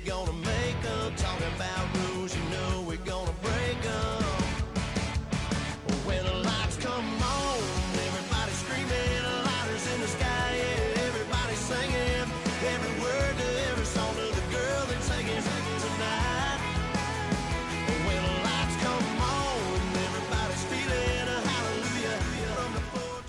we're gonna make them. Talking about rules, you know we're gonna break them. When the lights come on, everybody screaming, lighters in the sky, yeah, everybody singing, every word to every song to the girl that's singing tonight. When the lights come on, everybody's feeling a hallelujah from the floor.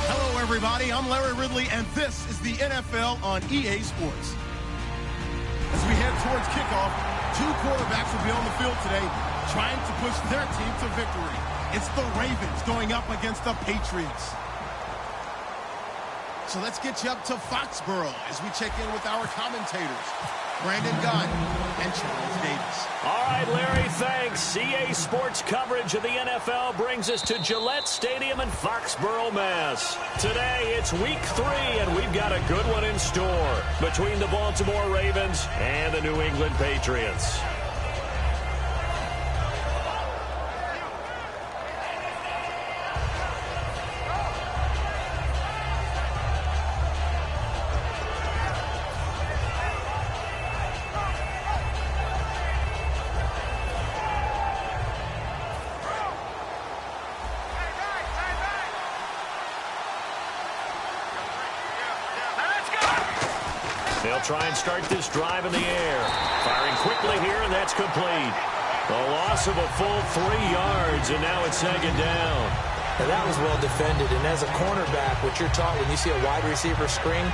Hello, everybody. I'm Larry Ridley, and this is the NFL on EA Sports. As we head towards kickoff, two quarterbacks will be on the field today trying to push their team to victory. It's the Ravens going up against the Patriots. So let's get you up to Foxborough as we check in with our commentators, Brandon Gunn and Charles Davis. All right, Larry, thanks. EA Sports coverage of the NFL brings us to Gillette Stadium in Foxborough, Mass. Today, it's Week 3, and we've got a good one in store between the Baltimore Ravens and the New England Patriots. They'll try and start this drive in the air. Firing quickly here, and that's complete. A loss of a full 3 yards, and now it's second down. Now that was well defended, and as a cornerback, what you're taught when you see a wide receiver screen,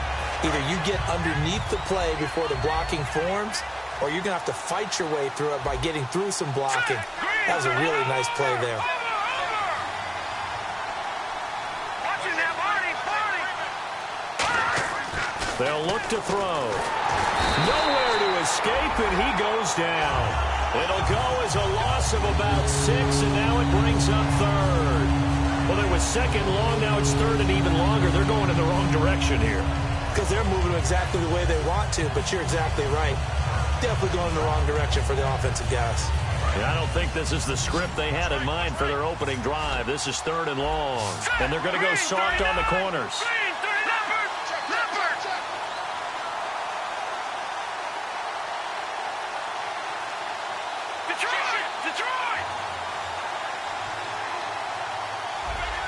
either you get underneath the play before the blocking forms, or you're going to have to fight your way through it by getting through some blocking. That was a really nice play there. They'll look to throw. Nowhere to escape, and he goes down. It'll go as a loss of about 6, and now it brings up third. Well, there was second long, now it's third and even longer. They're going in the wrong direction here. Because they're moving exactly the way they want to, but you're exactly right. Definitely going in the wrong direction for the offensive guys. Yeah, I don't think this is the script they had in mind for their opening drive. This is third and long, and they're going to go soft on the corners.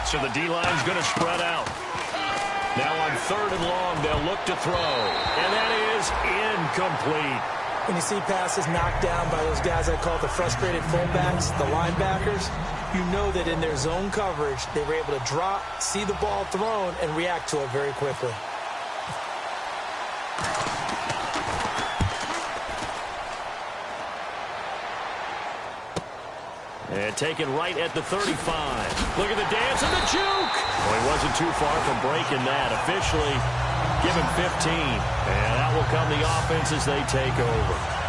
So the D-line's going to spread out. Now on third and long, they'll look to throw. And that is incomplete. When you see passes knocked down by those guys I call the frustrated fullbacks, the linebackers, you know that in their zone coverage, they were able to drop, see the ball thrown, and react to it very quickly. And taken right at the 35. Look at the dance and the juke. Well, he wasn't too far from breaking that. Officially given 15. And that will come the offense as they take over.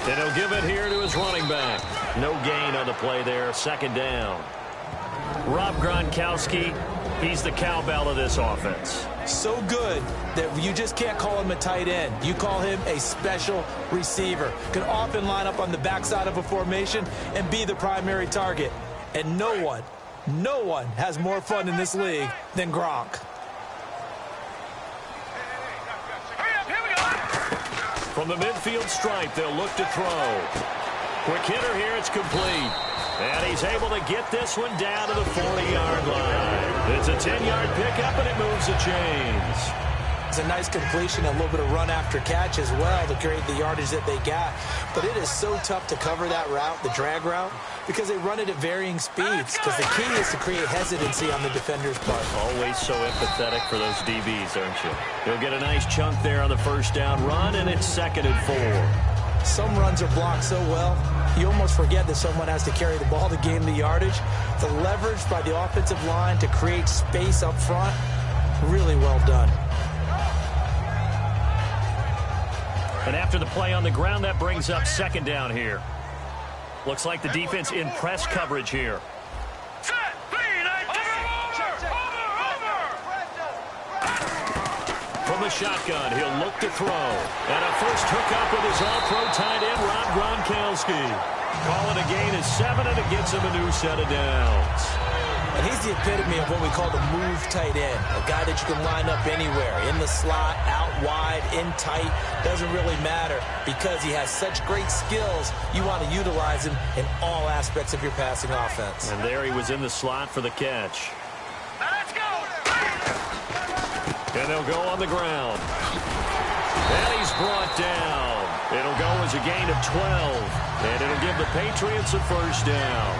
And he'll give it here to his running back. No gain on the play there. Second down. Rob Gronkowski, he's the cowbell of this offense. So good that you just can't call him a tight end. You call him a special receiver. Can often line up on the backside of a formation and be the primary target. And no one has more fun in this league than Gronk. From the midfield stripe, they'll look to throw. Quick hitter here, it's complete. And he's able to get this one down to the 40-yard line. It's a 10-yard pickup, and it moves the chains. It's a nice completion, a little bit of run after catch as well to create the yardage that they got. But it is so tough to cover that route, the drag route, because they run it at varying speeds. Because the key is to create hesitancy on the defender's part. Always so empathetic for those DBs, aren't you? He'll get a nice chunk there on the first down run, and it's 2nd and 4. Some runs are blocked so well, you almost forget that someone has to carry the ball to gain the yardage. The leverage by the offensive line to create space up front, really well done. And after the play on the ground, that brings up second down here. Looks like the defense in press coverage here. From the shotgun, he'll look to throw. And a first hookup with his all-pro tight end, Rob Gronkowski. Calling a gain of 7, and it gets him a new set of downs. And he's the epitome of what we call the move tight end, a guy that you can line up anywhere, in the slot, out wide, in tight, doesn't really matter because he has such great skills. You want to utilize him in all aspects of your passing offense. And there he was in the slot for the catch. Now let's go. And they'll go on the ground. And he's brought down. It'll go as a gain of 12, and it'll give the Patriots a first down.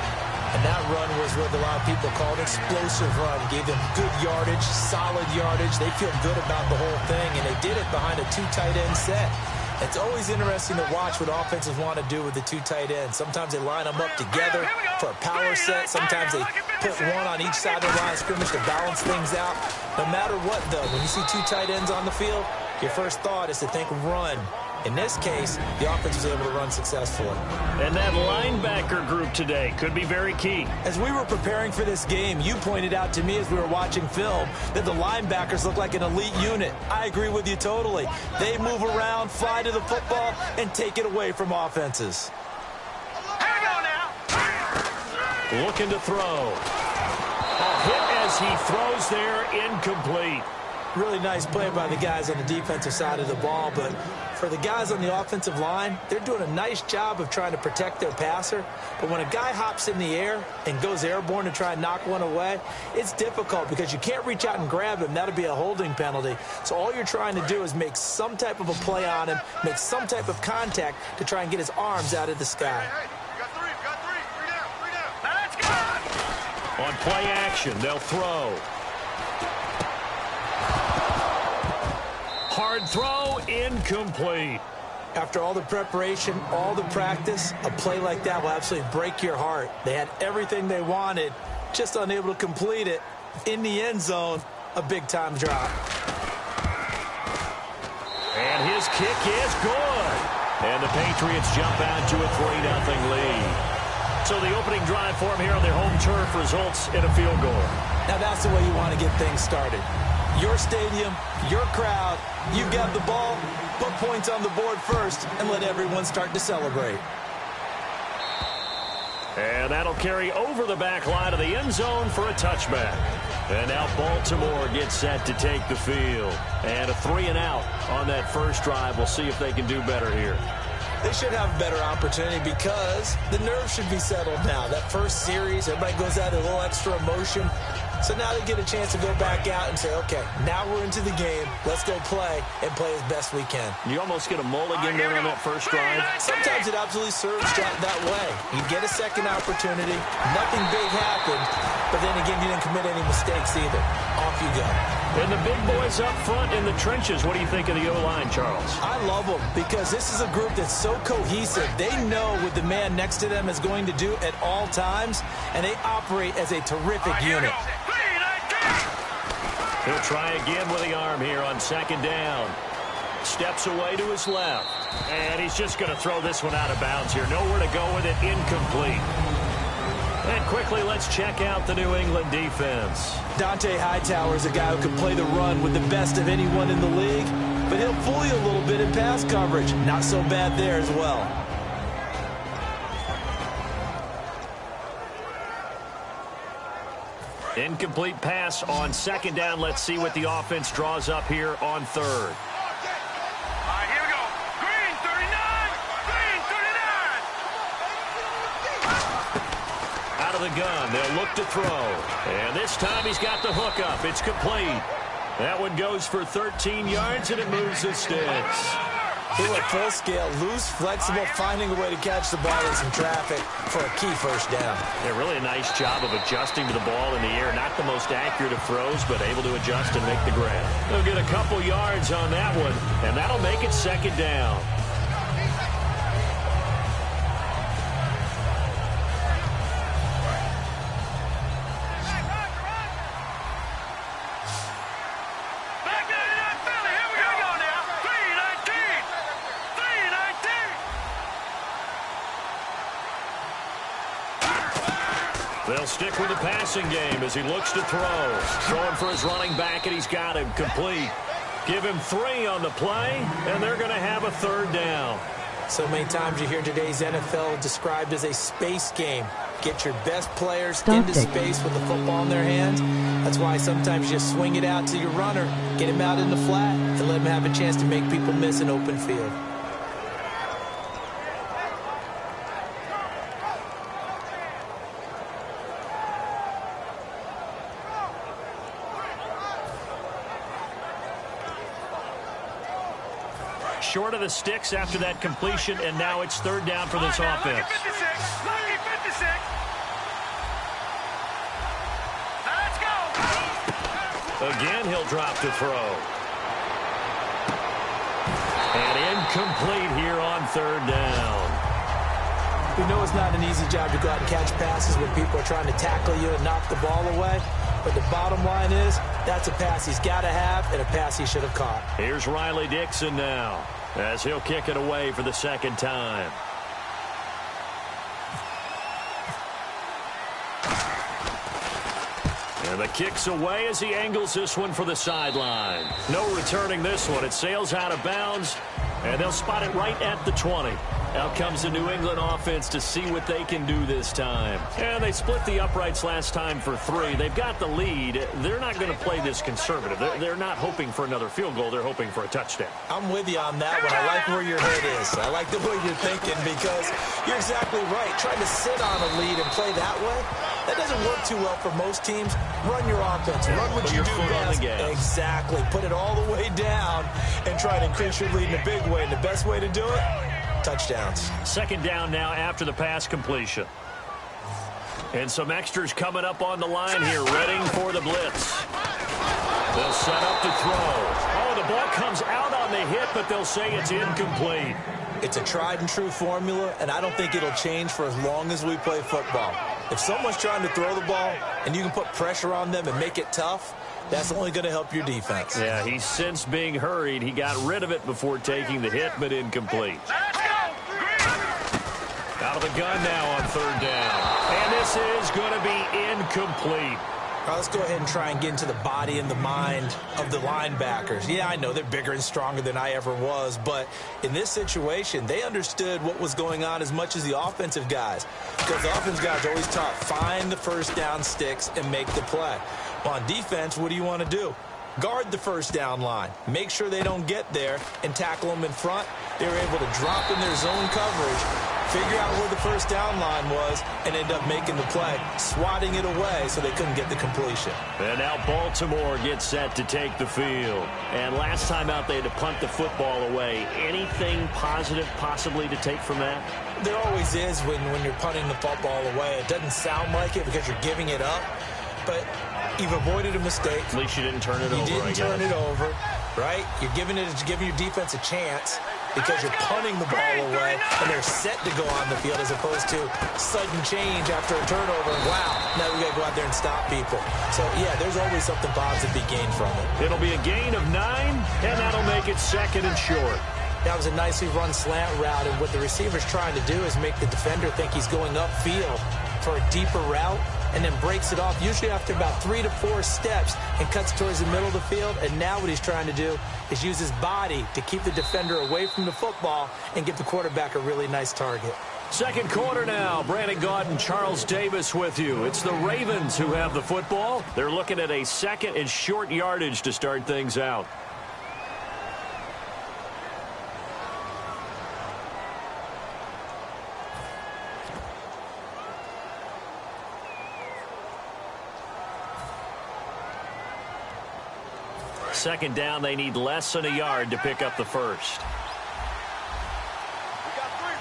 And that run was what a lot of people call an explosive run. Gave them good yardage, solid yardage. They feel good about the whole thing, and they did it behind a 2 tight end set. It's always interesting to watch what offenses want to do with the 2 tight ends. Sometimes they line them up together for a power set. Sometimes they put one on each side of the line of scrimmage to balance things out. No matter what, though, when you see 2 tight ends on the field, your first thought is to think run. In this case, the offense was able to run successfully. And that linebacker group today could be very key. As we were preparing for this game, you pointed out to me as we were watching film that the linebackers look like an elite unit. I agree with you totally. They move around, fly to the football, and take it away from offenses. Looking to throw. A hit as he throws there, incomplete. Really nice play by the guys on the defensive side of the ball, but for the guys on the offensive line, they're doing a nice job of trying to protect their passer. But when a guy hops in the air and goes airborne to try and knock one away, it's difficult because you can't reach out and grab him. That'll be a holding penalty. So all you're trying to do is make some type of a play on him, make some type of contact to try and get his arms out of the sky. Now let's go. On play action, they'll throw. Hard throw, incomplete. After all the preparation, all the practice, a play like that will absolutely break your heart. They had everything they wanted, just unable to complete it. In the end zone, a big-time drop. And his kick is good. And the Patriots jump out to a 3-0 lead. So the opening drive for him here on their home turf results in a field goal. Now that's the way you want to get things started. Your stadium, your crowd, you've got the ball, put points on the board first, and let everyone start to celebrate. And that'll carry over the back line of the end zone for a touchback. And now Baltimore gets set to take the field. And a 3-and-out on that first drive. We'll see if they can do better here. They should have a better opportunity because the nerves should be settled now. That first series, everybody goes out with a little extra emotion. So now they get a chance to go back out and say, okay, now we're into the game. Let's go play and play as best we can. You almost get a mulligan there on that first drive. Sometimes it absolutely serves that way. You get a second opportunity. Nothing big happened. But then again, you didn't commit any mistakes either. Off you go. And the big boys up front in the trenches. What do you think of the O-line, Charles? I love them because this is a group that's so cohesive. They know what the man next to them is going to do at all times, and they operate as a terrific unit. He'll try again with the arm here on second down. Steps away to his left. And he's just going to throw this one out of bounds here. Nowhere to go with it. Incomplete. And quickly, let's check out the New England defense. Dante Hightower is a guy who can play the run with the best of anyone in the league, but he'll fool you a little bit in pass coverage. Not so bad there as well. Incomplete pass on second down. Let's see what the offense draws up here on third. Here we go. Green 39. Green 39. Out of the gun, they'll look to throw. And this time he's got the hook up. It's complete. That one goes for 13 yards, and it moves the sticks. He went full scale, loose, flexible, finding a way to catch the ball in some traffic for a key first down. Yeah, really a nice job of adjusting to the ball in the air. Not the most accurate of throws, but able to adjust and make the grab. They'll get a couple yards on that one, and that'll make it second down. They'll stick with the passing game as he looks to throw. Throwing for his running back, and he's got him complete. Give him 3 on the play, and they're going to have a 3rd down. So many times you hear today's NFL described as a space game. Get your best players into space with the football in their hands. That's why sometimes you just swing it out to your runner, get him out in the flat, and let him have a chance to make people miss an open field. Short of the sticks after that completion, and now it's 3rd down for this offense. Again, he'll drop to throw. And incomplete here on 3rd down. We know it's not an easy job to go out and catch passes when people are trying to tackle you and knock the ball away. But the bottom line is, that's a pass he's got to have and a pass he should have caught. Here's Riley Dixon now, as he'll kick it away for the 2nd time. And the kick's away as he angles this one for the sideline. No returning this one. It sails out of bounds, and they'll spot it right at the 20. Out comes the New England offense to see what they can do this time. And they split the uprights last time for 3. They've got the lead. They're not going to play this conservative. They're not hoping for another field goal. They're hoping for a touchdown. I'm with you on that one. I like where your head is. I like the way you're thinking because you're exactly right. Trying to sit on a lead and play that way, that doesn't work too well for most teams. Run your offense. Run what you do best. Exactly. Put it all the way down and try to increase your lead in a big way. And the best way to do it, touchdowns. 2nd down now after the pass completion. And some extras coming up on the line here, ready for the blitz. They'll set up to throw. Oh, the ball comes out on the hit, but they'll say it's incomplete. It's a tried-and-true formula, and I don't think it'll change for as long as we play football. If someone's trying to throw the ball and you can put pressure on them and make it tough, that's only going to help your defense. Yeah, he's since being hurried. He got rid of it before taking the hit, but incomplete. Out of the gun now on 3rd down. And this is going to be incomplete. All right, let's go ahead and try and get into the body and the mind of the linebackers. Yeah, I know they're bigger and stronger than I ever was, but in this situation, they understood what was going on as much as the offensive guys. Because the offensive guys are always taught, find the 1st down sticks and make the play. Well, on defense, what do you want to do? Guard the 1st down line. Make sure they don't get there and tackle them in front. They were able to drop in their zone coverage, figure out where the 1st down line was, and end up making the play, swatting it away so they couldn't get the completion. And now Baltimore gets set to take the field. And last time out, they had to punt the football away. Anything positive possibly to take from that? There always is when you're punting the football away. It doesn't sound like it because you're giving it up, but you've avoided a mistake. At least you didn't turn it over, You didn't turn it over, right? You're giving your defense a chance because you're punting the ball away, and they're set to go on the field as opposed to sudden change after a turnover. Wow, now we got to go out there and stop people. So, yeah, there's always something positive to be gained from it. It'll be a gain of 9, and that'll make it 2nd and short. That was a nicely run slant route, and what the receiver's trying to do is make the defender think he's going upfield for a deeper route, and then breaks it off, usually after about 3 to 4 steps, and cuts towards the middle of the field. And now what he's trying to do is use his body to keep the defender away from the football and give the quarterback a really nice target. 2nd quarter now. Brandon Gaud and Charles Davis with you. It's the Ravens who have the football. They're looking at a 2nd and short yardage to start things out. Second down, they need less than a yard to pick up the 1st.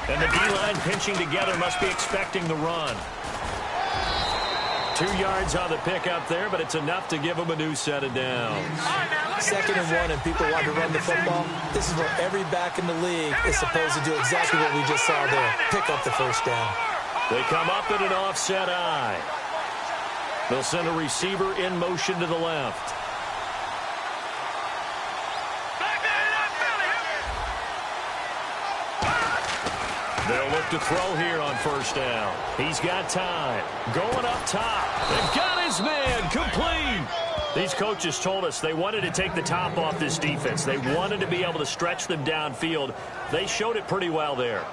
And the D-line pinching together, must be expecting the run. 2 yards on the pickup there, but it's enough to give them a new set of downs. 2nd and 1, and people want to run the football. This is where every back in the league is supposed to do exactly what we just saw there, pick up the 1st down. They come up at an offset eye. They'll send a receiver in motion to the left. They'll look to throw here on first down. He's got time. Going up top. They've got his man. Complete. These coaches told us they wanted to take the top off this defense. They wanted to be able to stretch them downfield. They showed it pretty well there.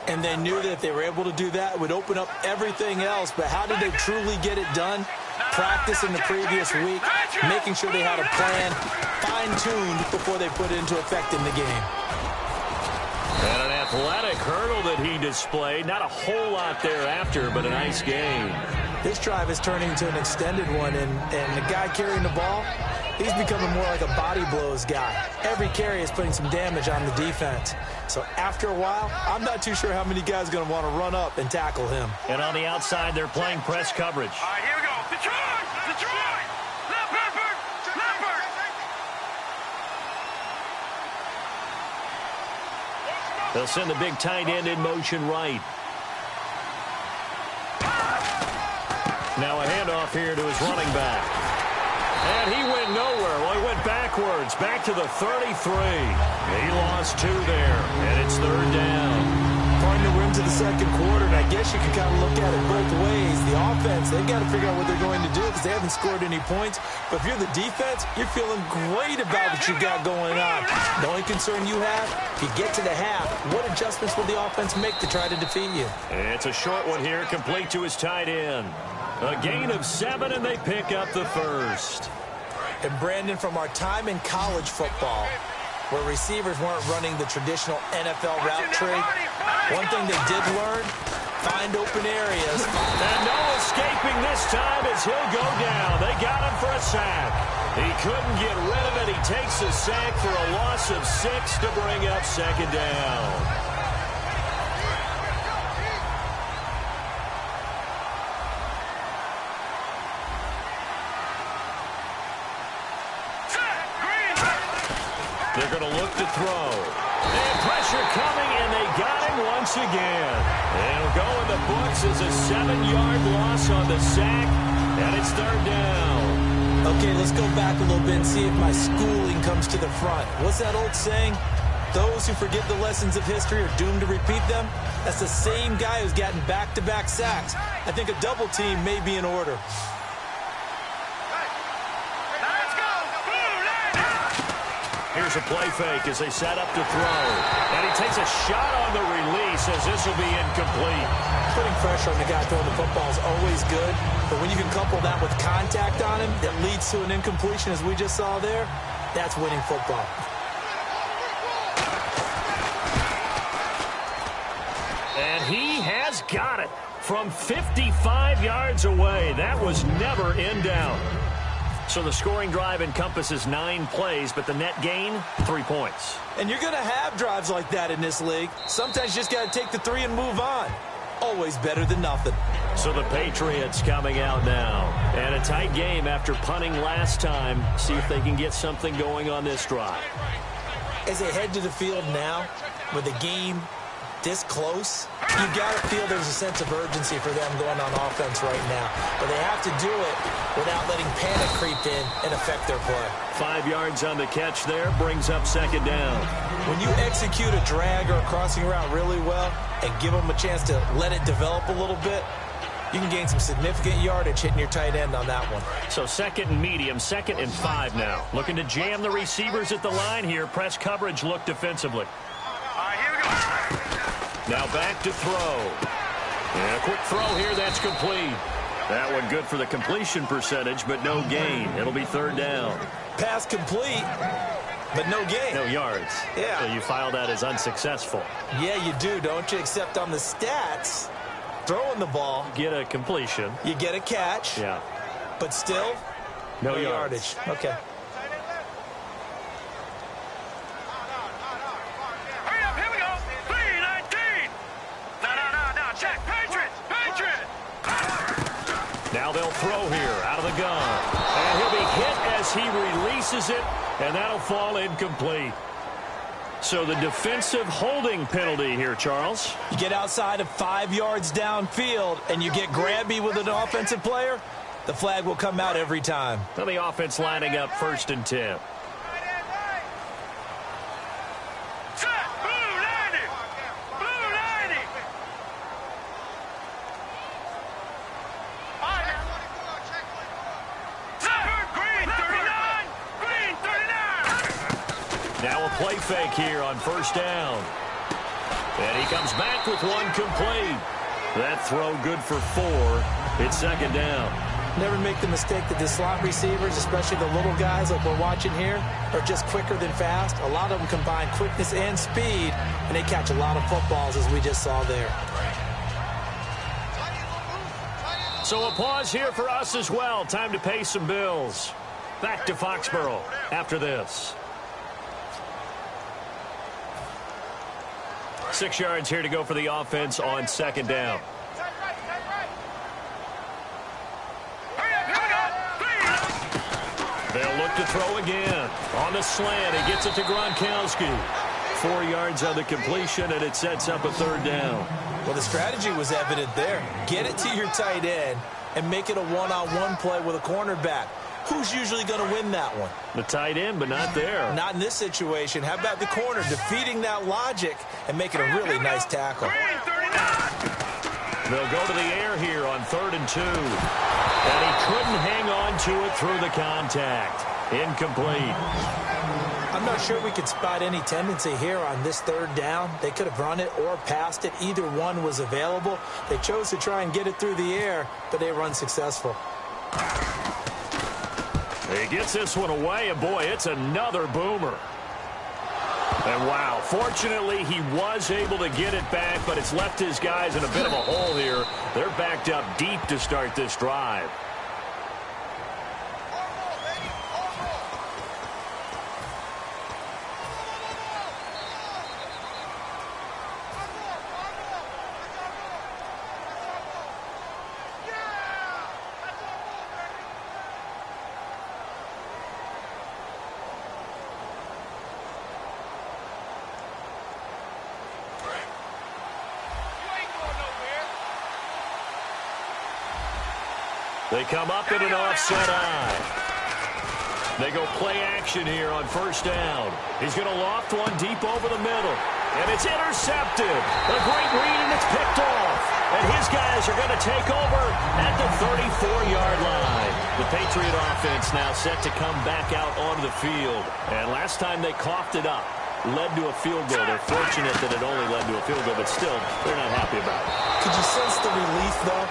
And they knew that if they were able to do that, it would open up everything else. But how did they truly get it done? Practice in the previous week, making sure they had a plan, fine-tuned before they put it into effect in the game. And an athletic hurdle that he displayed. Not a whole lot thereafter, but a nice game. This drive is turning into an extended one, and the guy carrying the ball, he's becoming more like a body blows guy. Every carry is putting some damage on the defense. So after a while, I'm not too sure how many guys are going to want to run up and tackle him. And on the outside, they're playing press coverage. All right, here we go. Detroit! Detroit! Leopard! Leopard! They'll send the big tight end in motion right. Now a handoff here to his running back. And he went nowhere. Well, he went backwards, back to the 33. He lost 2 there, and it's third down. Partner, we're into the second quarter, and I guess you can kind of look at it both ways. The offense, they've got to figure out what they're going to do because they haven't scored any points. But if you're the defense, you're feeling great about what you got going on. The only concern you have, if you get to the half, what adjustments will the offense make to try to defeat you? It's a short one here, complete to his tight end. A gain of 7, and they pick up the first. And Brandon, from our time in college football, where receivers weren't running the traditional NFL route tree, one thing they did learn, find open areas. And no escaping this time as he'll go down. They got him for a sack. He couldn't get rid of it. He takes a sack for a loss of 6 to bring up second down. They're going to look to throw. And pressure coming, and they got him once again. It'll go in the books as a 7-yard loss on the sack, and it's third down. Okay, let's go back a little bit and see if my schooling comes to the front. What's that old saying? Those who forget the lessons of history are doomed to repeat them. That's the same guy who's gotten back-to-back sacks. I think a double team may be in order. Here's a play fake as they set up to throw. And he takes a shot on the release as this will be incomplete. Putting pressure on the guy throwing the football is always good, but when you can couple that with contact on him that leads to an incompletion as we just saw there, that's winning football. And he has got it from 55 yards away. That was never in doubt. So the scoring drive encompasses 9 plays, but the net gain, 3 points. And you're going to have drives like that in this league. Sometimes you just got to take the 3 and move on. Always better than nothing. So the Patriots coming out now. And a tight game after punting last time. See if they can get something going on this drive. As they head to the field now, with the game this close, you got to feel there's a sense of urgency for them going on offense right now. But they have to do it without letting panic creep in and affect their play. 5 yards on the catch there, brings up second down. When you execute a drag or a crossing route really well and give them a chance to let it develop a little bit, you can gain some significant yardage hitting your tight end on that one. So second and medium, 2nd and 5 now. Looking to jam the receivers at the line here. Press coverage look defensively. All right, here we go. Now back to throw. And a quick throw here, that's complete. That one good for the completion percentage, but no gain. It'll be third down. Pass complete, but no gain. No yards. Yeah. So you file that as unsuccessful. Yeah, you do, don't you? Except on the stats, throwing the ball, Get a completion. you get a catch, Yeah. but still, No yardage. Okay. Hurry up, here we go. 3-19. No, check. Patriots. Now they'll throw here out of the gun. And he'll be hit as he releases it, and that'll fall incomplete. So the defensive holding penalty here, Charles. You get outside of 5 yards downfield, and you get grabby with an offensive player, the flag will come out every time. Now the offense lining up 1st and 10. Set. Blue 90. Blue 90. Now a play fake here on first down. And he comes back with one complete. That throw good for 4. It's second down. Never make the mistake that the slot receivers, especially the little guys like we're watching here, are just quicker than fast. A lot of them combine quickness and speed, and they catch a lot of footballs, as we just saw there. So a pause here for us as well. Time to pay some bills. Back to Foxborough after this. 6 yards here to go for the offense on second down. They'll look to throw again. On the slant, he gets it to Gronkowski. 4 yards on the completion, and it sets up a third down. Well, the strategy was evident there. Get it to your tight end and make it a one-on-one play with a cornerback. Who's usually going to win that one? The tight end, but not there. Not in this situation. How about the corner defeating that logic and making a really nice tackle? They'll go to the air here on 3rd and 2. And he couldn't hang on to it through the contact. Incomplete. I'm not sure we could spot any tendency here on this third down. They could have run it or passed it. Either one was available. They chose to try and get it through the air, but they were unsuccessful. He gets this one away, and boy, it's another boomer. And wow, fortunately, he was able to get it back, but it's left his guys in a bit of a hole here. They're backed up deep to start this drive. They come up in an offset eye. They go play action here on first down. He's going to loft one deep over the middle. And it's intercepted. A great read, and it's picked off. And his guys are going to take over at the 34-yard line. The Patriot offense now set to come back out onto the field. And last time they coughed it up, led to a field goal. They're fortunate that it only led to a field goal, but still, they're not happy about it. Could you sense the relief, though,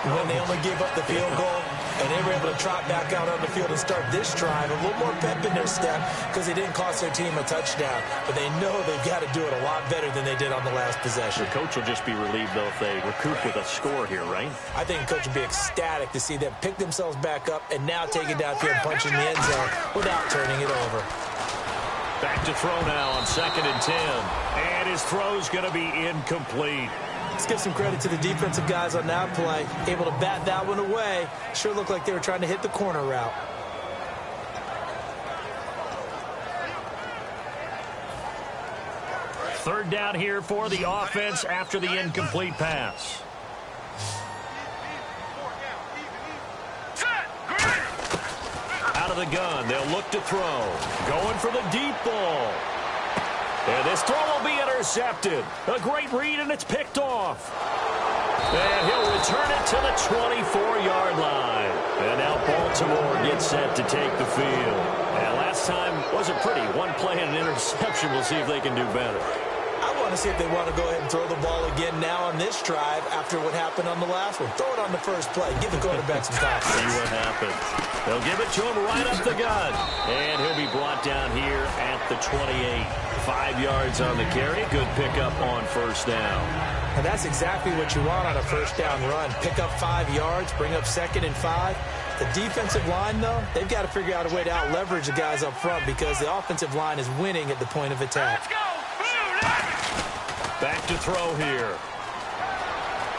when they only gave up the field goal and they were able to trot back out on the field and start this drive? A little more pep in their step because they didn't cost their team a touchdown, but they know they've got to do it a lot better than they did on the last possession. The coach will just be relieved, though, if they recoup with a score here, right? I think the coach would be ecstatic to see them pick themselves back up and now take it downfield and punch in the end zone without turning it over. Back to throw now on 2nd and 10. And his throw's going to be incomplete. Let's give some credit to the defensive guys on that play. Able to bat that one away. Sure looked like they were trying to hit the corner route. Third down here for the offense after the incomplete pass. Out of the gun, they'll look to throw. Going for the deep ball. And this throw will be intercepted. A great read, and it's picked off. And he'll return it to the 24-yard line. And now Baltimore gets set to take the field. And last time wasn't pretty. One play and an interception. We'll see if they can do better. I want to see if they want to go ahead and throw the ball again now on this drive after what happened on the last one. Throw it on the first play. Give the quarterback some confidence. See what happens. They'll give it to him right up the gun. And he'll be brought down here at the 28. 5 yards on the carry. Good pickup on first down. And that's exactly what you want on a first down run. Pick up 5 yards, bring up 2nd and 5. The defensive line, though, they've got to figure out a way to out-leverage the guys up front because the offensive line is winning at the point of attack. Let's go. Back to throw here.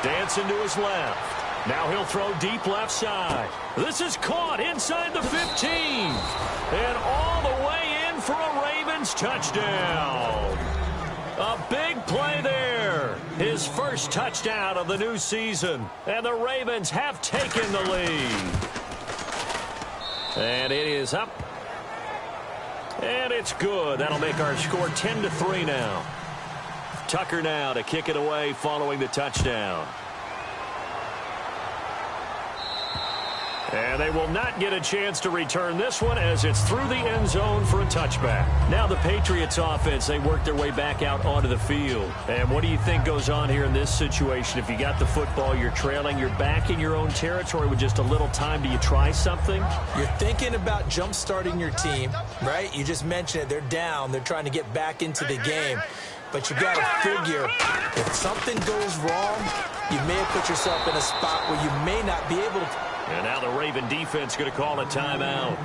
Dancing to his left. Now he'll throw deep left side. This is caught inside the 15. And all the way in for a Ravens touchdown. A big play there. His first touchdown of the new season. And the Ravens have taken the lead. And it is up. And it's good. That'll make our score 10-3 now. Tucker now to kick it away following the touchdown. And they will not get a chance to return this one as it's through the end zone for a touchback. Now the Patriots offense, they work their way back out onto the field. And what do you think goes on here in this situation? If you got the football, you're trailing, you're back in your own territory with just a little time. Do you try something? You're thinking about jump-starting your team, right? You just mentioned it. They're down. They're trying to get back into the game. But you got to figure if something goes wrong, you may have put yourself in a spot where you may not be able to. And now the Raven defense going to call a timeout.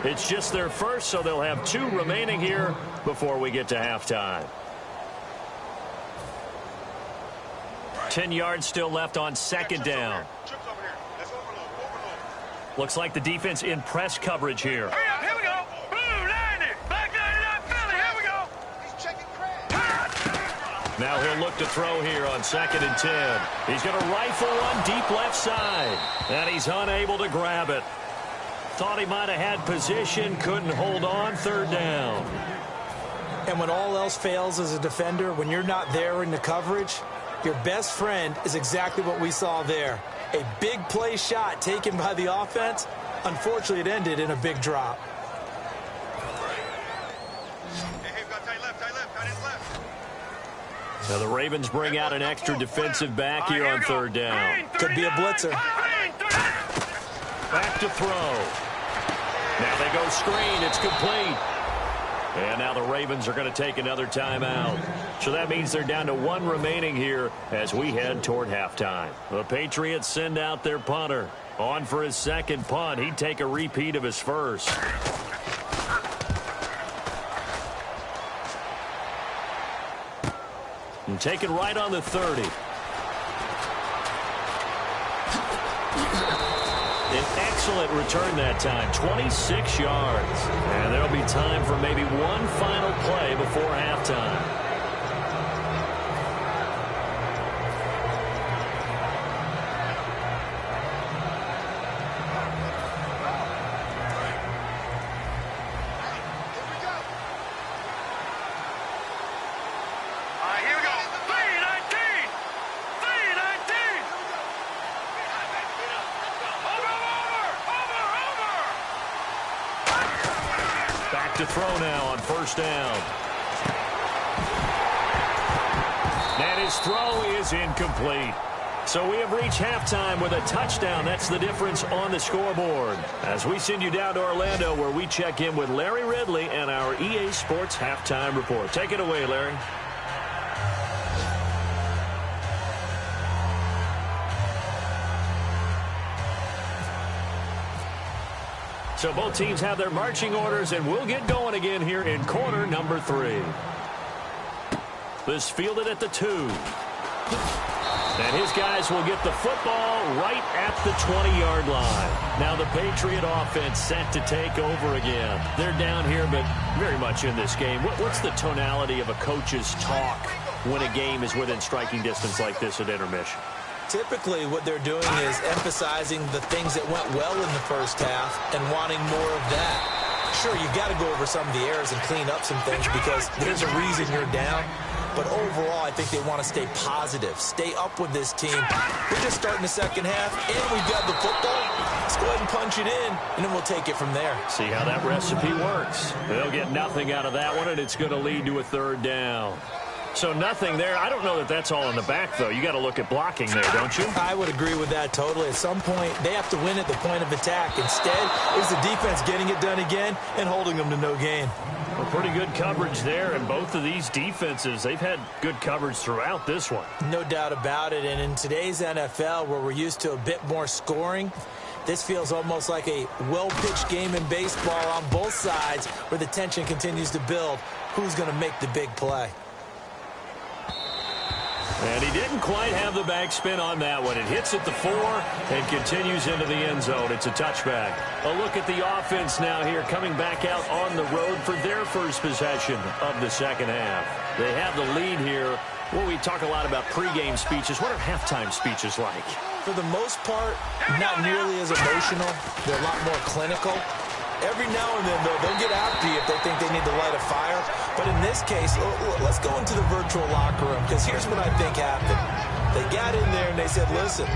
It's just their first, so they'll have 2 remaining here before we get to halftime. 10 yards still left on second down. Looks like the defense in press coverage here. Here we go. Blue 90. Black 99 Philly. Here we go. Now he'll look to throw here on 2nd and 10. He's going to rifle one deep left side. And he's unable to grab it. Thought he might have had position, couldn't hold on, 3rd down. And when all else fails as a defender, when you're not there in the coverage, your best friend is exactly what we saw there. A big play shot taken by the offense. Unfortunately, it ended in a big drop. Now the Ravens bring out an extra defensive back here on 3rd down. Could be a blitzer. Back to throw. Now they go screen. It's complete. And now the Ravens are going to take another timeout. So that means they're down to 1 remaining here as we head toward halftime. The Patriots send out their punter. On for his 2nd punt. He'd take a repeat of his first. And taken right on the 30. An excellent return that time, 26 yards. And there'll be time for maybe one final play before halftime. Here we go. 319. 319. Over. Back to throw now on 1st down. And his throw is incomplete. So we have reached halftime with a touchdown. That's the difference on the scoreboard. As we send you down to Orlando, where we check in with Larry Ridley and our EA Sports Halftime Report. Take it away, Larry. So both teams have their marching orders, and we'll get going again here in quarter number 3. This fielded at the 2. And his guys will get the football right at the 20-yard line. Now the Patriot offense set to take over again. They're down here, but very much in this game. What's the tonality of a coach's talk when a game is within striking distance like this at intermission? Typically, what they're doing is emphasizing the things that went well in the first half and wanting more of that. Sure, you've got to go over some of the errors and clean up some things because there's a reason you're down. But overall, I think they want to stay positive, stay up with this team. We're just starting the second half, and we've got the football. Let's go ahead and punch it in, and then we'll take it from there. See how that recipe works. They'll get nothing out of that one, and it's going to lead to a 3rd down. So nothing there. I don't know that that's all in the back, though. You got to look at blocking there, don't you? I would agree with that totally. At some point, they have to win at the point of attack. Instead, it's the defense getting it done again and holding them to no gain. Well, pretty good coverage there, and both of these defenses, they've had good coverage throughout this one. No doubt about it, and in today's NFL, where we're used to a bit more scoring, this feels almost like a well-pitched game in baseball on both sides where the tension continues to build. Who's going to make the big play? And he didn't quite have the backspin on that one. It hits at the 4 and continues into the end zone. It's a touchback. A look at the offense now here, coming back out on the road for their first possession of the second half. They have the lead here. Well, we talk a lot about pregame speeches. What are halftime speeches like? For the most part, not nearly as emotional. They're a lot more clinical. Every now and then, though, they'll get after you if they think they need to light a fire. But in this case, let's go into the virtual locker room, because here's what I think happened. They got in there and they said, listen,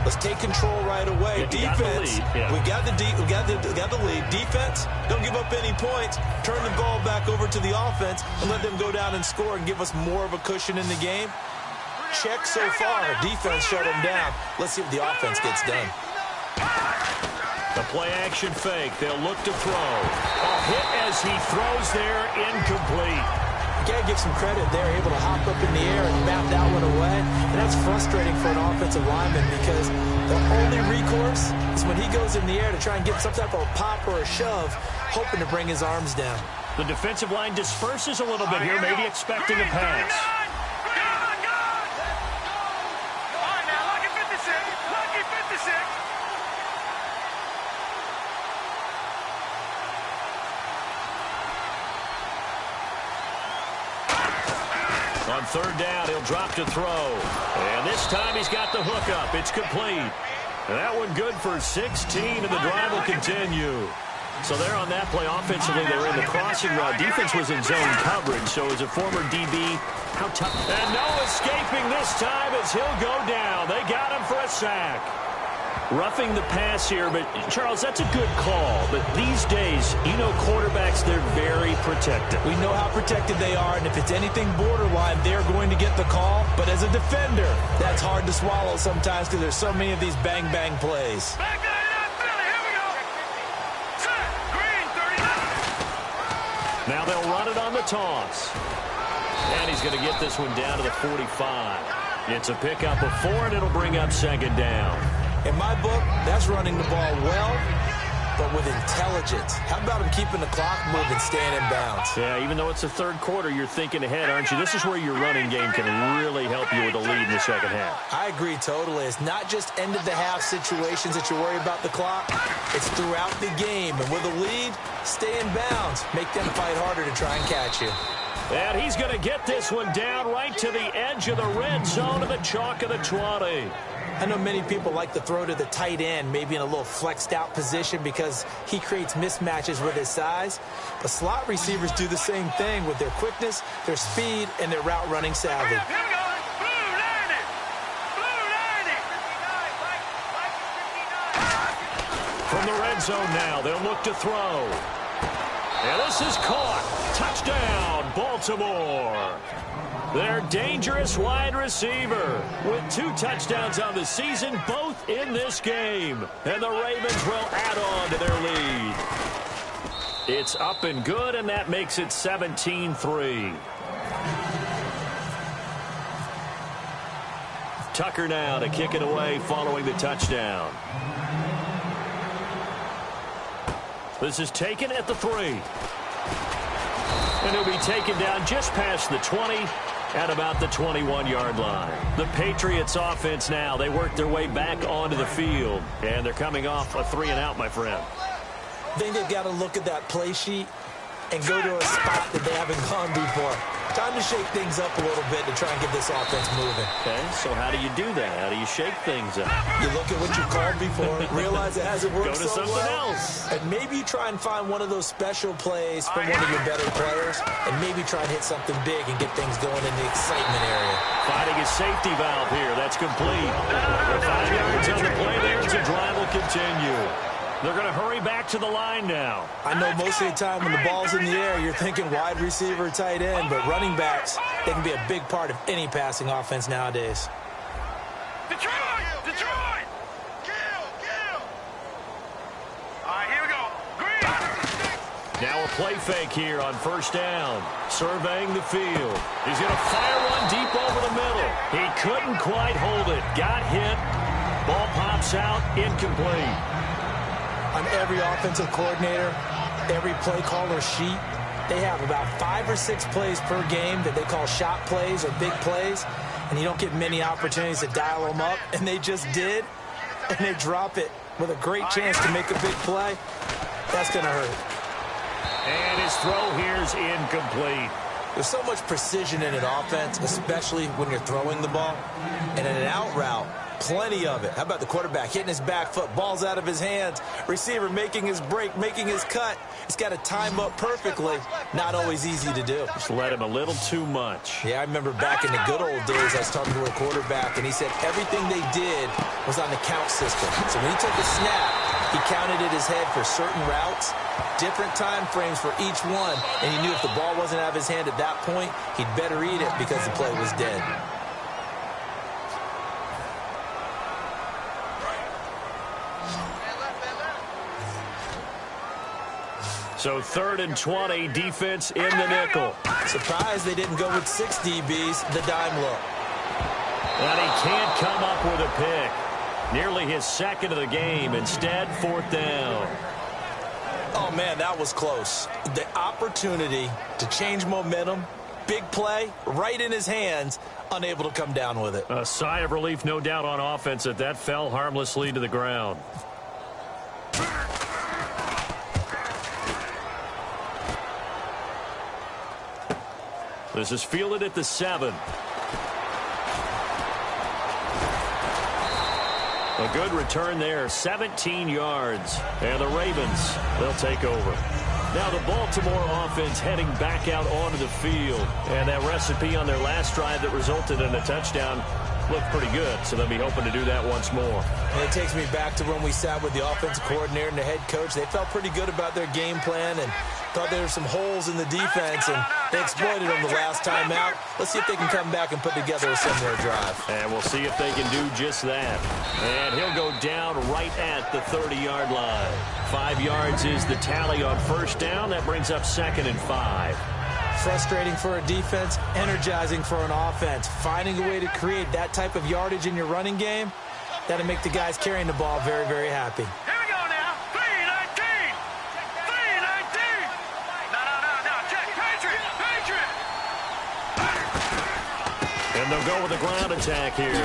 Let's take control right away. Yeah, Defense, we got the lead. Defense, don't give up any points. Turn the ball back over to the offense and let them go down and score and give us more of a cushion in the game. Check so far. Defense shut them down. Let's see what the offense gets done. The play action fake. They'll look to throw. A hit as he throws there, incomplete. You got to give some credit. They're able to hop up in the air and bat that one away. And that's frustrating for an offensive lineman because the only recourse is when he goes in the air to try and get some type of pop or a shove, hoping to bring his arms down. The defensive line disperses a little bit here, maybe expecting a pass. All right, now, lucky 56. Lucky 56. On third down, he'll drop to throw. And this time he's got the hook up. It's complete. And that one good for 16, and the drive will continue. So there on that play, offensively, they were in the crossing route. Defense was in zone coverage, so as a former DB, how tough. And no escaping this time as he'll go down. They got him for a sack. Roughing the pass here, but Charles, that's a good call. But these days, you know quarterbacks, they're very protected. We know how protected they are, and if it's anything borderline, they're going to get the call. But as a defender, that's hard to swallow sometimes because there's so many of these bang-bang plays. Back to the Philly. Here we go. Set. Green, 39. Now they'll run it on the toss. And he's going to get this one down to the 45. It's a pickup of 4, and it'll bring up second down. In my book, that's running the ball well, but with intelligence. How about him keeping the clock moving, staying in bounds? Yeah, even though it's the third quarter, you're thinking ahead, aren't you? This is where your running game can really help you with a lead in the second half. I agree totally. It's not just end-of-the-half situations that you worry about the clock. It's throughout the game. And with a lead, stay in bounds. Make them fight harder to try and catch you. And he's going to get this one down right to the edge of the red zone of the chalk of the 20. I know many people like to throw to the tight end, maybe in a little flexed out position because he creates mismatches with his size. But slot receivers do the same thing with their quickness, their speed, and their route running savvy. Here we go. Blue 90. Blue 90. From the red zone now, they'll look to throw. And this is caught. Touchdown, Baltimore. Their dangerous wide receiver with 2 touchdowns on the season, both in this game. And the Ravens will add on to their lead. It's up and good, and that makes it 17-3. Tucker now to kick it away following the touchdown. This is taken at the 3. And he'll be taken down just past the 20 at about the 21-yard line. The Patriots offense now, they work their way back onto the field. And they're coming off a 3-and-out, my friend. I think they've got to look at that play sheet and go to a spot that they haven't gone before. Time to shake things up a little bit to try and get this offense moving. Okay, so how do you do that? How do you shake things up? You look at what you called before, realize it hasn't worked Go to so something well, else. and maybe you try and find one of those special plays from one of your better players, and maybe try and hit something big and get things going in the excitement area. Finding a safety valve here. That's complete. With 5 yards on the play there, the drive will continue. They're going to hurry back to the line now. I know most of the time when the ball's in the air, you're thinking wide receiver, tight end, but running backs, they can be a big part of any passing offense nowadays. Detroit! Detroit! Kill! All right, here we go. Green! Now a play fake here on first down. Surveying the field. He's going to fire one deep over the middle. He couldn't quite hold it. Got hit. Ball pops out. Incomplete. On every offensive coordinator, every play caller sheet, they have about 5 or 6 plays per game that they call shot plays or big plays, and you don't get many opportunities to dial them up, and they just did, and they drop it with a great chance to make a big play. That's going to hurt. And his throw here's incomplete. There's so much precision in an offense, especially when you're throwing the ball. And in an out route, Plenty of it. How about the quarterback hitting his back foot, balls out of his hands, receiver making his break, making his cut. He's got to time up perfectly. Not always easy to do. Just let him a little too much. Yeah, I remember back in the good old days, I was talking to a quarterback, and he said everything they did was on the count system. So when he took a snap, he counted in his head for certain routes, different time frames for each one, and he knew if the ball wasn't out of his hand at that point, he'd better eat it because the play was dead. So 3rd and 20, defense in the nickel. Surprised they didn't go with 6 DBs, the dime look. And he can't come up with a pick. Nearly his 2nd of the game. Instead, 4th down. Oh, man, that was close. The opportunity to change momentum, big play, right in his hands, unable to come down with it. A sigh of relief, no doubt, on offense that fell harmlessly to the ground. This is fielded at the 7. A good return there, 17 yards. And the Ravens, they'll take over. Now the Baltimore offense heading back out onto the field. And that recipe on their last drive that resulted in a touchdown looked pretty good, so they'll be hoping to do that once more. And it takes me back to when we sat with the offensive coordinator and the head coach. They felt pretty good about their game plan and thought there were some holes in the defense, and they exploited them the last time out. Let's see if they can come back and put together a similar drive. And we'll see if they can do just that. And he'll go down right at the 30-yard line. 5 yards is the tally on 1st down. That brings up 2nd and 5. Frustrating for a defense, energizing for an offense. Finding a way to create that type of yardage in your running game, that'll make the guys carrying the ball very, very happy. Here we go now. 3-19. 3-19. No. Check. Patriot. And they'll go with a ground attack here.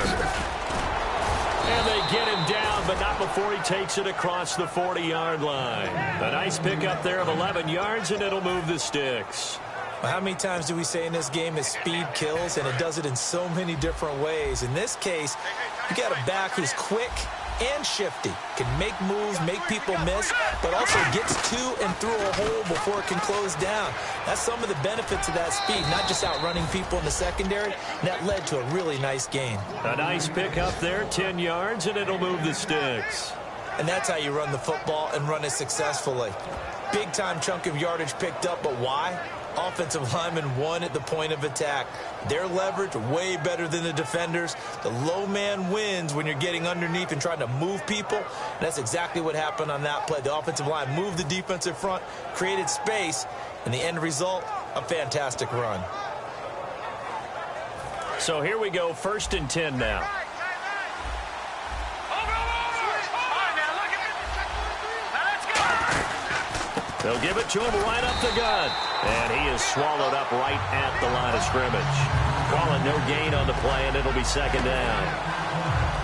And they get him down, but not before he takes it across the 40-yard line. A nice pickup there of 11 yards, and it'll move the sticks. Well, how many times do we say in this game that speed kills, and it does it in so many different ways? In this case, you got a back who's quick and shifty, can make moves, make people miss, but also gets to and through a hole before it can close down. That's some of the benefits of that speed, not just outrunning people in the secondary. And that led to a really nice gain. A nice pickup there, 10 yards, and it'll move the sticks. And that's how you run the football and run it successfully. Big-time chunk of yardage picked up, but why? Offensive linemen won at the point of attack. Their leverage way better than the defenders. The low man wins when you're getting underneath and trying to move people. And that's exactly what happened on that play. The offensive line moved the defensive front, created space, and the end result, a fantastic run. So here we go, 1st and 10 now. They'll give it to him right up the gut. And he is swallowed up right at the line of scrimmage. Calling no gain on the play, and it'll be 2nd down.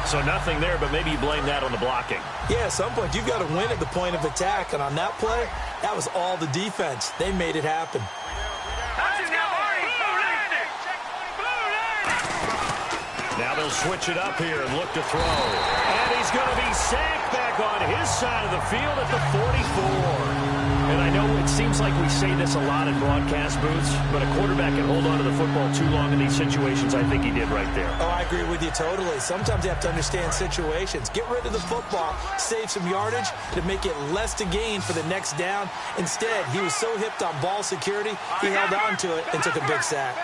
So nothing there, but maybe you blame that on the blocking. Yeah, at some point, you've got to win at the point of attack. And on that play, that was all the defense. They made it happen. Now they'll switch it up here and look to throw. And he's going to be sacked back on his side of the field at the 44. And I know it seems like we say this a lot in broadcast booths, but a quarterback can hold on to the football too long in these situations. I think he did right there. Oh, I agree with you totally. Sometimes you have to understand situations. Get rid of the football, save some yardage to make it less to gain for the next down. Instead, he was so hipped on ball security, he held on to it and took a big sack.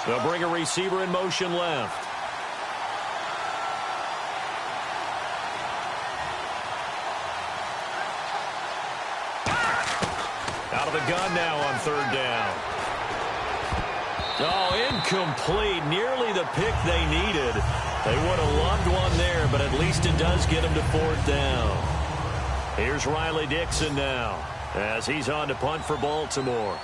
They'll bring a receiver in motion left. Out of the gun now on 3rd down. Oh, incomplete. Nearly the pick they needed. They would have loved one there, but at least it does get them to 4th down. Here's Riley Dixon now as he's on to punt for Baltimore.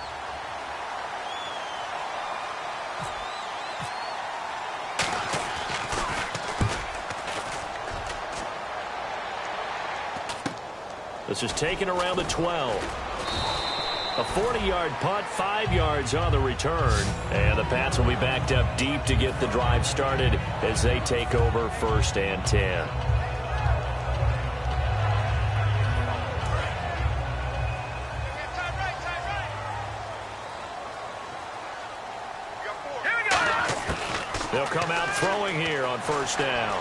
This is taken around the 12. A 40-yard punt, 5 yards on the return. And the Pats will be backed up deep to get the drive started as they take over 1st and 10. They'll come out throwing here on 1st down.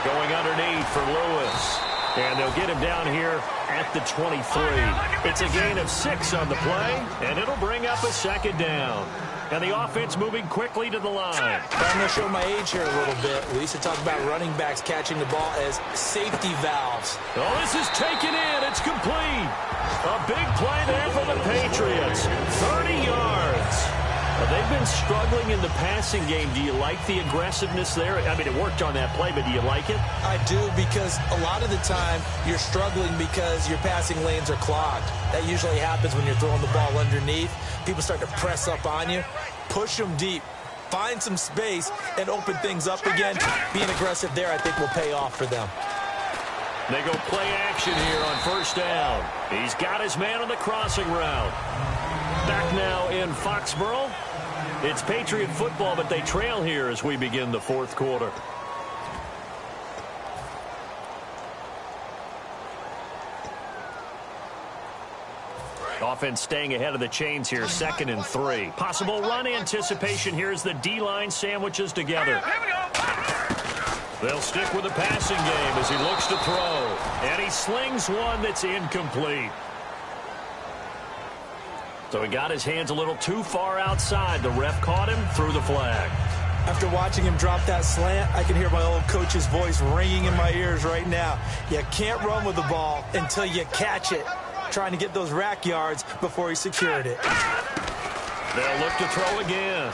Going underneath for Lewis. And they'll get him down here at the 23. It's a gain of 6 on the play, and it'll bring up a 2nd down. And the offense moving quickly to the line. I'm going to show my age here a little bit. We used to talk about running backs catching the ball as safety valves. Oh, this is taken in. It's complete. A big play there for the Patriots. 30 yards. They've been struggling in the passing game. Do you like the aggressiveness there? I mean, it worked on that play, but do you like it? I do, because a lot of the time you're struggling because your passing lanes are clogged. That usually happens when you're throwing the ball underneath. People start to press up on you. Push them deep. Find some space and open things up again. Being aggressive there, I think, will pay off for them. They go play action here on 1st down. He's got his man on the crossing route. Back now in Foxborough. It's Patriot football, but they trail here as we begin the 4th quarter. Offense staying ahead of the chains here, 2nd and 3. Possible run anticipation here as the D-line sandwiches together. They'll stick with the passing game as he looks to throw. And he slings one that's incomplete. So he got his hands a little too far outside. The ref caught him, threw the flag. After watching him drop that slant, I can hear my old coach's voice ringing in my ears right now. You can't run with the ball until you catch it. Trying to get those rack yards before he secured it. They'll look to throw again.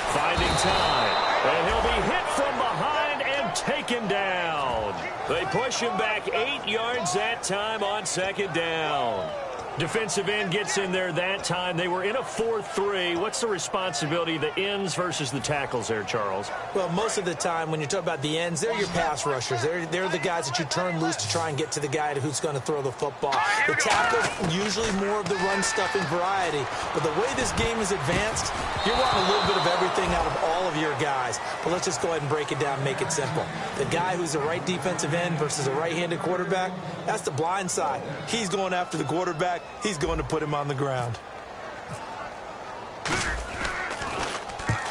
Finding time. And he'll be hit from behind and taken down. They push him back 8 yards that time on 2nd down. Defensive end gets in there that time. They were in a 4-3. What's the responsibility of the ends versus the tackles there, Charles? Well, most of the time when you talk about the ends, they're your pass rushers. They're the guys that you turn loose to try and get to the guy who's going to throw the football. The tackles, usually more of the run-stuffing variety. But the way this game is advanced, you're wanting a little bit of everything out of all of your guys. But let's just go ahead and break it down and make it simple. The guy who's a right defensive end versus a right-handed quarterback, that's the blind side. He's going after the quarterback. He's going to put him on the ground.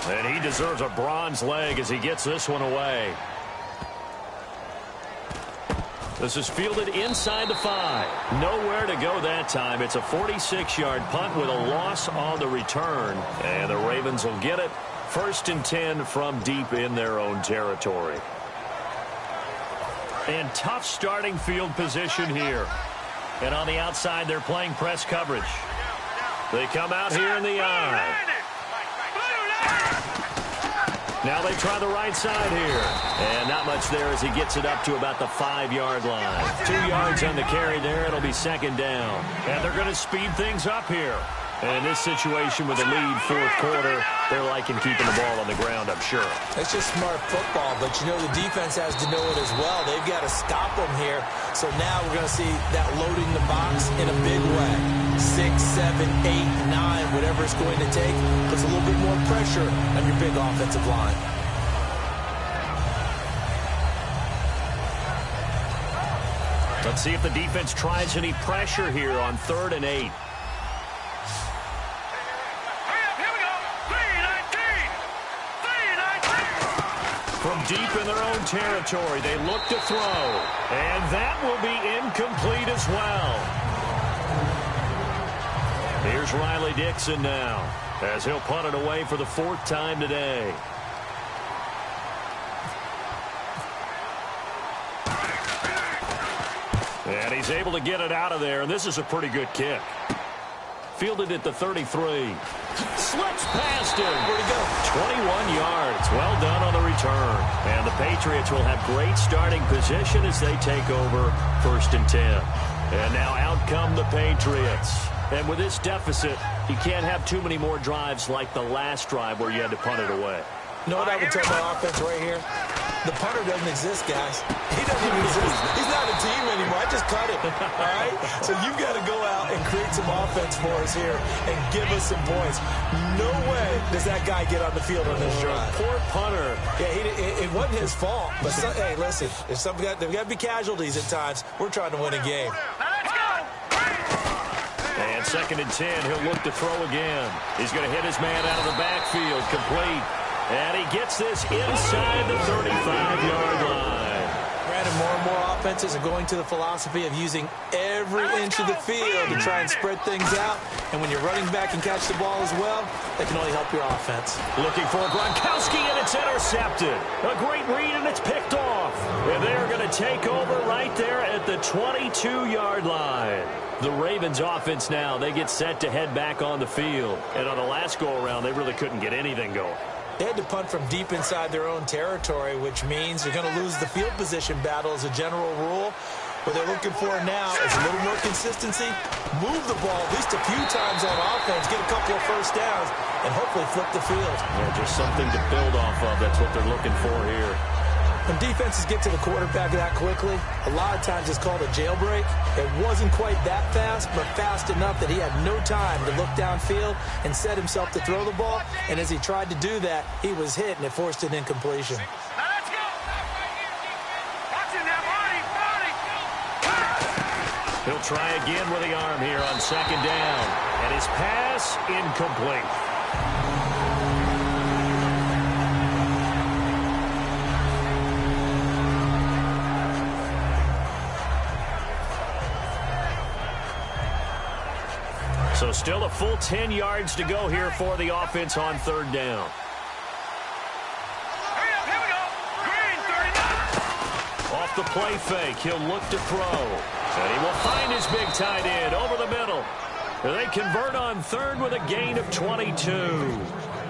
And he deserves a bronze leg as he gets this one away. This is fielded inside the 5. Nowhere to go that time. It's a 46-yard punt with a loss on the return. And the Ravens will get it. 1st and 10 from deep in their own territory. And tough starting field position here. And on the outside, they're playing press coverage. They come out here in the eye. Now they try the right side here. And not much there as he gets it up to about the 5-yard line. 2 yards on the carry there. It'll be 2nd down. And they're going to speed things up here. And in this situation with a lead 4th quarter, they're liking keeping the ball on the ground, I'm sure. It's just smart football, but you know the defense has to know it as well. They've got to stop them here. So now we're going to see that loading the box in a big way. 6, 7, 8, 9, whatever it's going to take, puts a little bit more pressure on your big offensive line. Let's see if the defense tries any pressure here on 3rd and 8. From deep in their own territory, they look to throw. And that will be incomplete as well. Here's Riley Dixon now, as he'll punt it away for the 4th time today. And he's able to get it out of there, and this is a pretty good kick. Fielded at the 33. Slips past him. Where'd he go? 21 yards. Well done on the return. And the Patriots will have great starting position as they take over 1st and 10. And now out come the Patriots. And with this deficit, you can't have too many more drives like the last drive where you had to punt it away. You know what I would tell my offense right here? The punter doesn't exist, guys. He doesn't even exist. He's not a team anymore. I just cut him, all right? So you've got to go out and create some offense for us here and give us some points. No way does that guy get on the field on this drive. Poor punter. Yeah, it wasn't his fault. But, hey, listen, there's got to be casualties at times. We're trying to win a game. And 2nd and 10, he'll look to throw again. He's going to hit his man out of the backfield, complete. And he gets this inside the 35-yard line. Granted, more and more offenses are going to the philosophy of using every inch of the field to try and spread things out. And when you're running back and catch the ball as well, that can only help your offense. Looking for Gronkowski, and it's intercepted. A great read, and it's picked off. And they're going to take over right there at the 22-yard line. The Ravens offense now, they get set to head back on the field. And on the last go-around, they really couldn't get anything going. They had to punt from deep inside their own territory, which means you're going to lose the field position battle as a general rule. What they're looking for now is a little more consistency, move the ball at least a few times on offense, get a couple of first downs, and hopefully flip the field. Yeah, just something to build off of. That's what they're looking for here. When defenses get to the quarterback that quickly, a lot of times it's called a jailbreak. It wasn't quite that fast, but fast enough that he had no time to look downfield and set himself to throw the ball. And as he tried to do that, he was hit, and it forced an incompletion. Let's go. Watching that body. He'll try again with the arm here on 2nd down. And his pass incomplete. So still a full 10 yards to go here for the offense on 3rd down. Hurry up, here we go. Green, 39. Off the play fake, he'll look to throw. And he will find his big tight end over the middle. They convert on 3rd with a gain of 22.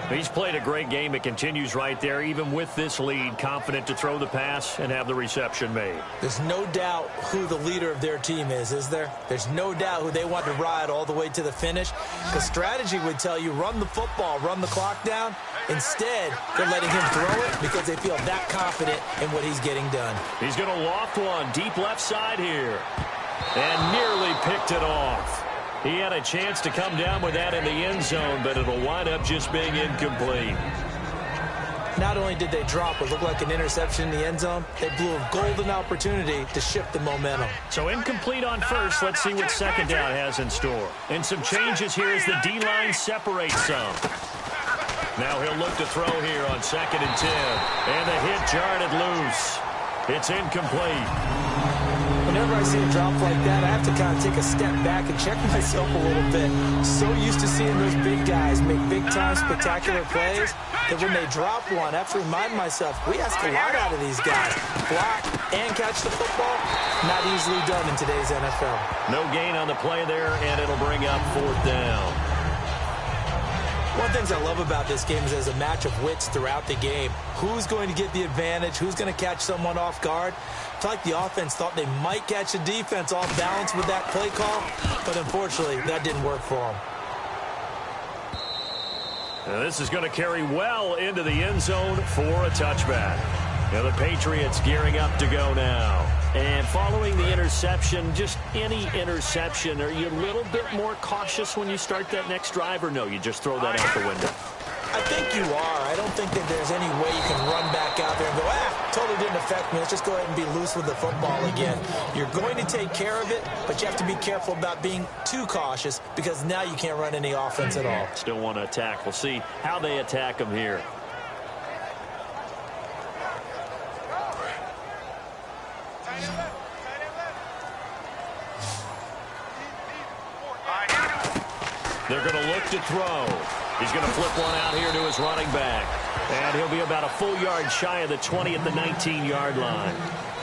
He's played a great game. It continues right there, even with this lead, confident to throw the pass and have the reception made. There's no doubt who the leader of their team is there? There's no doubt who they want to ride all the way to the finish. Because strategy would tell you, run the football, run the clock down. Instead, they're letting him throw it because they feel that confident in what he's getting done. He's going to loft one deep left side here. And nearly picked it off. He had a chance to come down with that in the end zone, but it'll wind up just being incomplete. Not only did they drop what looked like an interception in the end zone, they blew a golden opportunity to shift the momentum. So incomplete on 1st. Let's see what 2nd down has in store. And some changes here as the D-line separates some. Now he'll look to throw here on 2nd and 10. And the hit jarred it loose. It's incomplete. Whenever I see a drop like that, I have to kind of take a step back and check myself a little bit. So used to seeing those big guys make big-time spectacular plays that when they drop one, I have to remind myself, we ask a lot out of these guys. Block and catch the football, not easily done in today's NFL. No gain on the play there, and it'll bring up 4th down. One of the things I love about this game is there's a match of wits throughout the game. Who's going to get the advantage? Who's going to catch someone off guard? I feel like the offense thought they might catch the defense off balance with that play call, but unfortunately, that didn't work for them. Now this is going to carry well into the end zone for a touchback. Now the Patriots gearing up to go now. And following the interception, just any interception, are you a little bit more cautious when you start that next drive, or no, you just throw that out the window? I think you are. I don't think that there's any way you can run back out there and go, totally didn't affect me. Let's just go ahead and be loose with the football again. You're going to take care of it, but you have to be careful about being too cautious because now you can't run any offense at all. Still want to attack. We'll see how they attack them here. They're going to look to throw. He's going to flip one out here to his running back. And he'll be about a full yard shy of the 20 at the 19-yard line.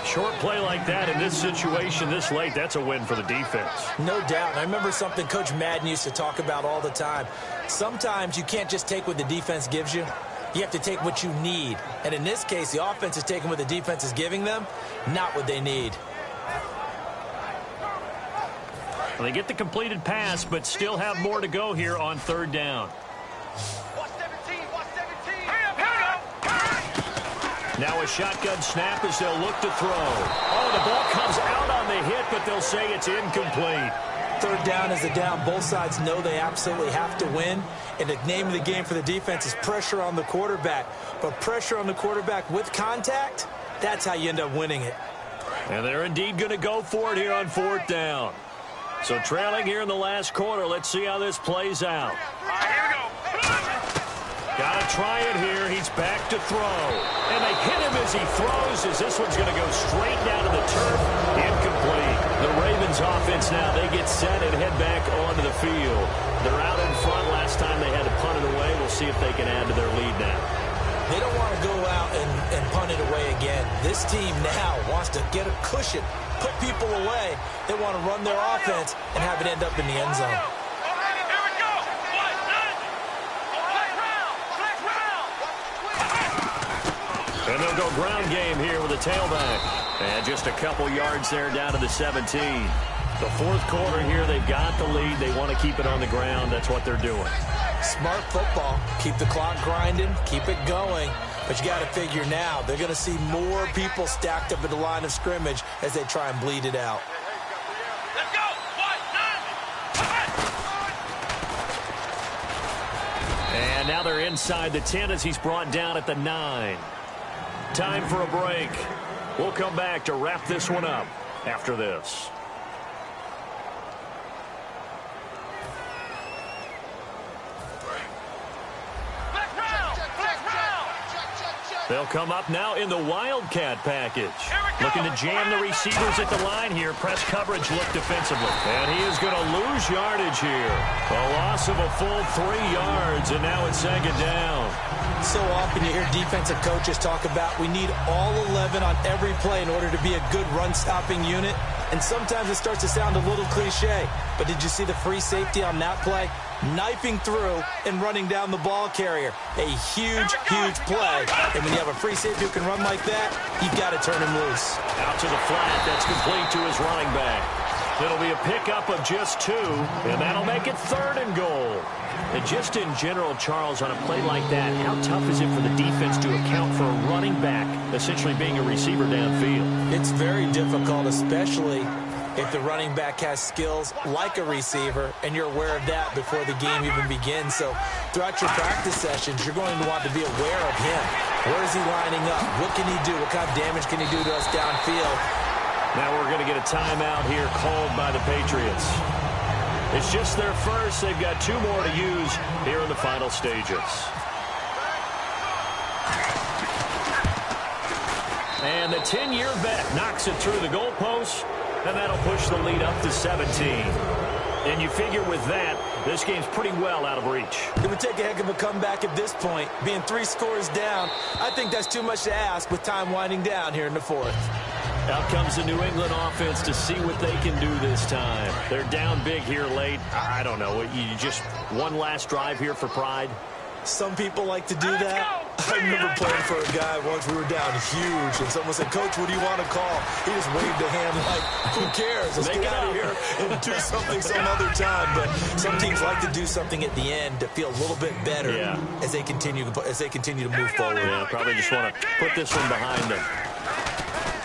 Short play like that in this situation this late, that's a win for the defense. No doubt. I remember something Coach Madden used to talk about all the time. Sometimes you can't just take what the defense gives you. You have to take what you need. And in this case, the offense is taking what the defense is giving them, not what they need. Well, they get the completed pass, but still have more to go here on 3rd down. Now a shotgun snap as they'll look to throw. Oh, the ball comes out on the hit, but they'll say it's incomplete. Third down is the down. Both sides know they absolutely have to win. And the name of the game for the defense is pressure on the quarterback. But pressure on the quarterback with contact, that's how you end up winning it. And they're indeed going to go for it here on fourth down. So trailing here in the last quarter. Let's see how this plays out. Here we go. Got to try it here. He's back to throw. And they hit him as he throws, as this one's going to go straight down to the turf. Incomplete. The Ravens offense now, they get set and head back onto the field. They're out in front. Last time they had to punt it away. We'll see if they can add to their lead now. They don't want to go out and punt it away again. This team now wants to get a cushion, put people away. They want to run their offense and have it end up in the end zone. And they'll go ground game here with a tailback. And just a couple yards there down to the 17. The fourth quarter here, they've got the lead. They want to keep it on the ground. That's what they're doing. Smart football. Keep the clock grinding. Keep it going. But you got to figure now, they're going to see more people stacked up at the line of scrimmage as they try and bleed it out. Let's go. 1, 9. And now they're inside the 10 as he's brought down at the 9. Time for a break. We'll come back to wrap this one up after this. They'll come up now in the Wildcat package. Looking to jam the receivers at the line here. Press coverage look defensively. And he is going to lose yardage here. A loss of a full 3 yards, and now it's second down. So often you hear defensive coaches talk about we need all 11 on every play in order to be a good run-stopping unit. And sometimes it starts to sound a little cliche. But did you see the free safety on that play? Knifing through and running down the ball carrier. A huge, huge play. And when you have a free safety who can run like that, you've got to turn him loose. Out to the flat. That's complete to his running back. It'll be a pickup of just 2, and that'll make it 3rd and goal. And just in general, Charles, on a play like that, how tough is it for the defense to account for a running back essentially being a receiver downfield? It's very difficult, especially if the running back has skills like a receiver, and you're aware of that before the game even begins. So throughout your practice sessions, you're going to want to be aware of him. Where is he lining up? What can he do? What kind of damage can he do to us downfield? Now we're going to get a timeout here called by the Patriots. It's just their first. They've got 2 more to use here in the final stages. And the 10-year vet knocks it through the goalpost, and that'll push the lead up to 17. And you figure with that, this game's pretty well out of reach. It would take a heck of a comeback at this point. Being 3 scores down, I think that's too much to ask with time winding down here in the 4th. Out comes the New England offense to see what they can do this time. They're down big here late. I don't know. You just one last drive here for pride? Some people like to do that. I remember playing for a guy once. We were down huge, and someone said, "Coach, what do you want to call?" He just waved a hand like, who cares? Let's get out of here and do something some other time. But some teams like to do something at the end to feel a little bit better as they continue to move forward. Yeah, probably just want to put this one behind them.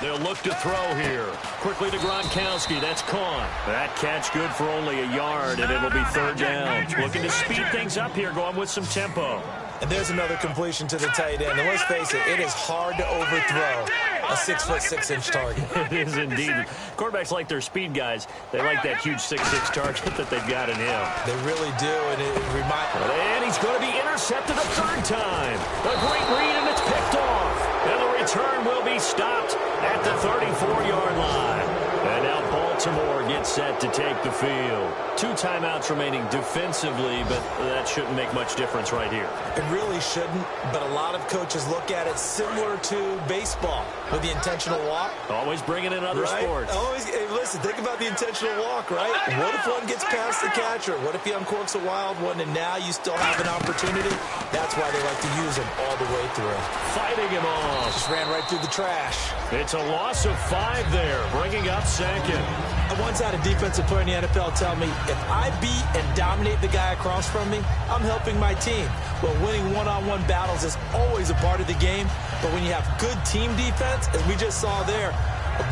They'll look to throw here. Quickly to Gronkowski. That's caught. That catch good for only a yard, and it'll be 3rd down. Looking to speed things up here, going with some tempo. And there's another completion to the tight end. And let's face it, it is hard to overthrow a 6'6" target. It is indeed. Quarterbacks like their speed guys. They like that huge 6'6" target that they've got in him. They really do, and it reminds. And he's going to be intercepted a 3rd time. A great read, and it's picked off. And the return will be stopped at the 34-yard line. And now Baltimore gets set to take the field. 2 timeouts remaining defensively, but that shouldn't make much difference right here. It really shouldn't, but a lot of coaches look at it similar to baseball with the intentional walk. Always bringing in other sports. Always, hey, listen, think about the intentional walk, right? What if one gets past the catcher? What if he uncorks a wild one and now you still have an opportunity? That's why they like to use him all the way through. Fighting him off. Just ran right through the trash. It's a loss of 5 there, bringing up 2nd. I once had a defensive player in the NFL tell me, if I beat and dominate the guy across from me, I'm helping my team. Well, winning one-on-one battles is always a part of the game, but when you have good team defense, as we just saw there,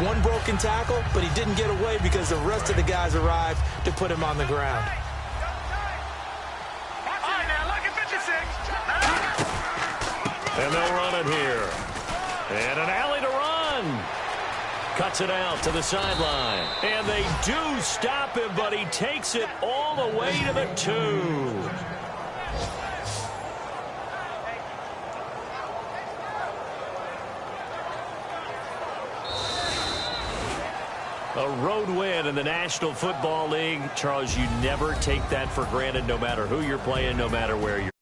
one broken tackle, but he didn't get away because the rest of the guys arrived to put him on the ground. And they'll run it here. And an alley to run. Cuts it out to the sideline. And they do stop him, but he takes it all the way to the 2. A road win in the National Football League. Charles, you never take that for granted, no matter who you're playing, no matter where you're